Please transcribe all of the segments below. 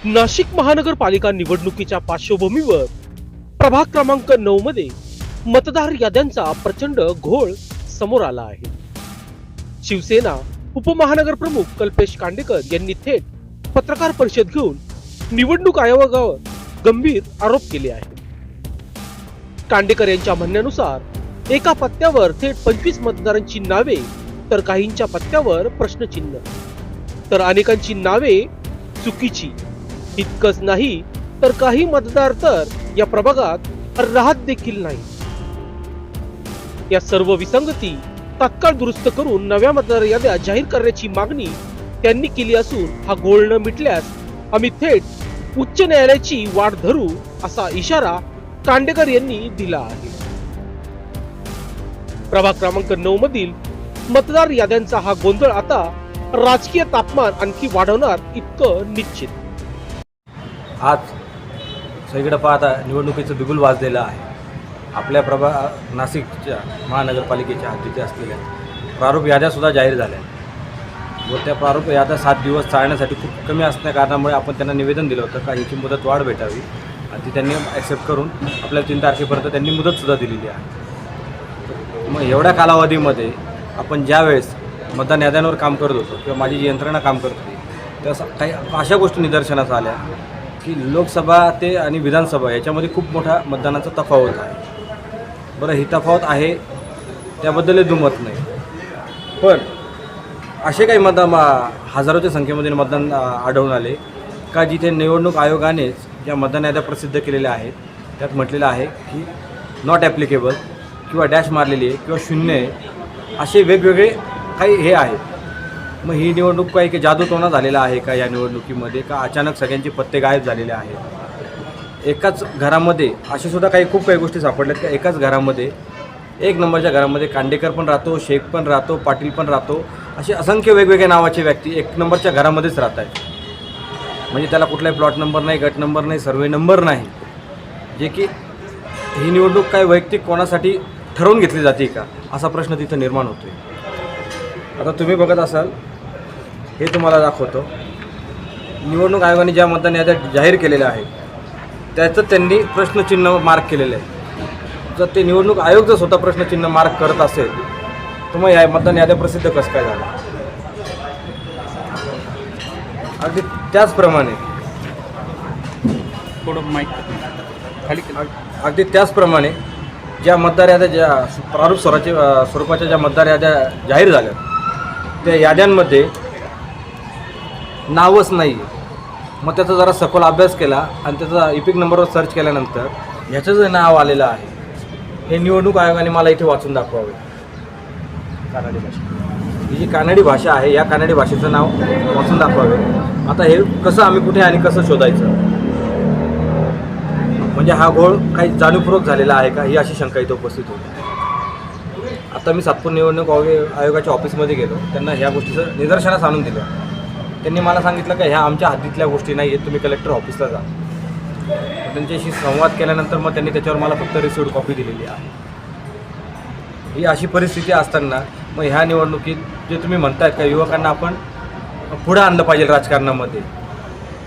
नाशिक महानगरपालिका निवडणुकीच्या पार्श्वभूमीवर प्रभाग क्रमांक 9 मध्ये मतदार याद्यांचा प्रचंड घोळ समोर आला आहे। शिवसेना उपमहानगर प्रमुख कल्पेश कांडेकर यांनी थेट पत्रकार परिषद घेऊन निवडणूक आयोगावर गंभीर आरोप केले आहेत। कांडेकर यांच्या म्हणण्यानुसार एका पत्त्यावर थेट 25 मतदारांची नावे तर काहींच्या पत्त्यावर प्रश्नचिन्ह तर अनेकांची नावे चुकीची। इतकंच नाही तर काही मतदार तर या प्रभागात राहत देखील नाही। या सर्व विसंगती तात्काळ दुरुस्त करून नव्या मतदार याद्या जाहीर करण्याची मागणी त्यांनी केली असून हा घोळ न मिटल्यास आम्ही थेट उच्च न्यायालयाची वाट धरू असा इशारा कांडेकर यांनी दिला आहे। प्रभाग क्रमांक 9 मधील मतदार याद्यांचा हा गोंधळ आता राजकीय तापमान आणखी वाढवणार इतकं निश्चित। आज सगळीकडे पाहता निवडणुकीचं बिगुल वाजलेलं आहे। आपल्या नाशिकच्या महानगरपालिकेच्या हद्दीत असलेल्या प्रारूप याद्यासुद्धा जाहीर झाल्या व त्या प्रारूप याद्या 7 दिवस चालण्यासाठी खूप कमी असल्या कारणामुळे आपण त्यांना निवेदन दिलं होतं का याची मुदत वाढ भेटावी आणि ती त्यांनी ॲक्सेप्ट करून आपल्याला 3 तारखेपर्यंत त्यांनी मुदतसुद्धा दिलेली आहे। मग एवढ्या कालावधीमध्ये आपण ज्यावेळेस मतदान याद्यांवर काम करत होतो किंवा माझी जी यंत्रणा काम करत होती तेव्हा काही अशा गोष्टी निदर्शनास आल्या की लोकसभा ते आणि विधानसभा याच्यामध्ये खूप मोठा मतदानाचा तफावत आहे। बरं, ही तफावत आहे त्याबद्दल दुमत नाही, पण असे काही हजारोच्या संख्येमध्ये मतदान आढळून आले का जिथे निवडणूक आयोगानेच ज्या मतदान याद्या प्रसिद्ध केलेल्या आहेत त्यात म्हटलेलं आहे की नॉट ॲप्लिकेबल किंवा डॅश मारलेली आहे किंवा शून्य आहे, असे वेगवेगळे काही हे आहेत। मग ही निवडणूक काही जादूटोणा झालेला आहे का या निवडणुकीमध्ये, का अचानक सगळ्यांचे पत्ते गायब झालेले आहेत। एकाच घरामध्ये असे सुद्धा खूप काही गोष्टी सापडल्यात का एकाच घरामध्ये 1 नंबरच्या घरामध्ये कांडेकर पण राहतो, शेख पण राहतो, पाटील पण राहतो, असे असंख्य वेगवेगळ्या नावाचे व्यक्ती 1 नंबरच्या घरामध्येच राहत आहेत। म्हणजे त्याला कुठलाही प्लॉट नंबर नाही, गट नंबर नाही, सर्वे नंबर नाही, जे की ही निवडणूक काय वैयक्तिक कोणासाठी ठरवून घेतली जाते का असा प्रश्न तिथं निर्माण होतो आहे। आता तुम्ही बघत असाल, हे तुम्हाला दाखवतो, निवडणूक आयोगाने ज्या मतदान याद्या जाहीर केलेल्या आहेत त्याचं त्यांनी प्रश्नचिन्ह मार्क केलेलं आहे। जर ते निवडणूक आयोग जर स्वतः प्रश्नचिन्ह मार्क करत असेल तर मग या मतदान याद्या प्रसिद्ध कसं काय झालं। अगदी त्याचप्रमाणे अगदी त्याचप्रमाणे ज्या मतदार याद्या ज्या प्रारूप स्वरूपाच्या ज्या मतदार याद्या जाहीर झाल्या त्या याद्यांमध्ये नावच नाही। मग त्याचा जरा सखोल अभ्यास केला आणि त्याचा इपिक नंबरवर सर्च केल्यानंतर ह्याचं जे नाव आलेलं आहे हे निवडणूक आयोगाने मला इथे वाचून दाखवावे। कानडी भाषा, ही जी कानडी भाषा आहे या कानडी भाषेचं नाव वाचून दाखवावे। आता हे कसं आम्ही कुठे आणि कसं शोधायचं, म्हणजे हा घोळ काही जाणीवपूर्वक झालेला आहे का ही अशी शंका इथं उपस्थित होती। आता मी सातपूर निवडणूक आयोगाच्या ऑफिसमध्ये गेलो, त्यांना ह्या गोष्टीचं निदर्शनास आणून दिलं। त्यांनी मला सांगितलं की ह्या आमच्या हद्दीतल्या गोष्टी नाही आहेत, तुम्ही कलेक्टर ऑफिसला जा। त्यांच्याशी संवाद केल्यानंतर मग त्यांनी त्याच्यावर मला फक्त रिसिव्ड कॉपी दिलेली आहे। ही अशी परिस्थिती असताना मग ह्या निवडणुकीत जे तुम्ही म्हणतायत का युवकांना आपण पुढं आणलं पाहिजे राजकारणामध्ये,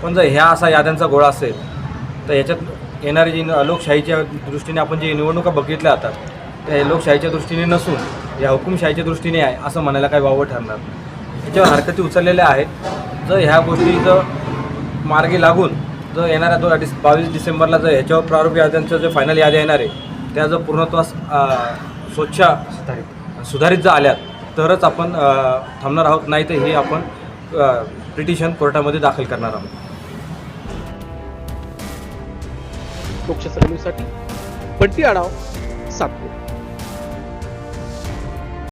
पण जर ह्या असा याद्यांचा गोळा असेल तर ह्याच्यात येणारी जी लोकशाहीच्या दृष्टीने आपण जे निवडणुका बघितल्या जातात त्या लोकशाहीच्या दृष्टीने नसून या हुकुमशाहीच्या दृष्टीने आहे असं म्हणायला काही वावं ठरणार। त्याच्यावर हरकती उचललेल्या आहेत। जर ह्या गोष्टीचं मार्गी लागून जर येणाऱ्या 22 डिसेंबरला जर ह्याच्यावर प्रारूप याद्यांचं जे फायनल याद्या येणार आहे त्या जर पूर्णत्वास स्वच्छ सुधारित जर आल्यात तरच आपण थांबणार आहोत, नाही तर हे आपण पिटिशन कोर्टामध्ये दाखल करणार आहोत। लोकशाही न्यूजसाठी बंटी आढाव, सातपूर।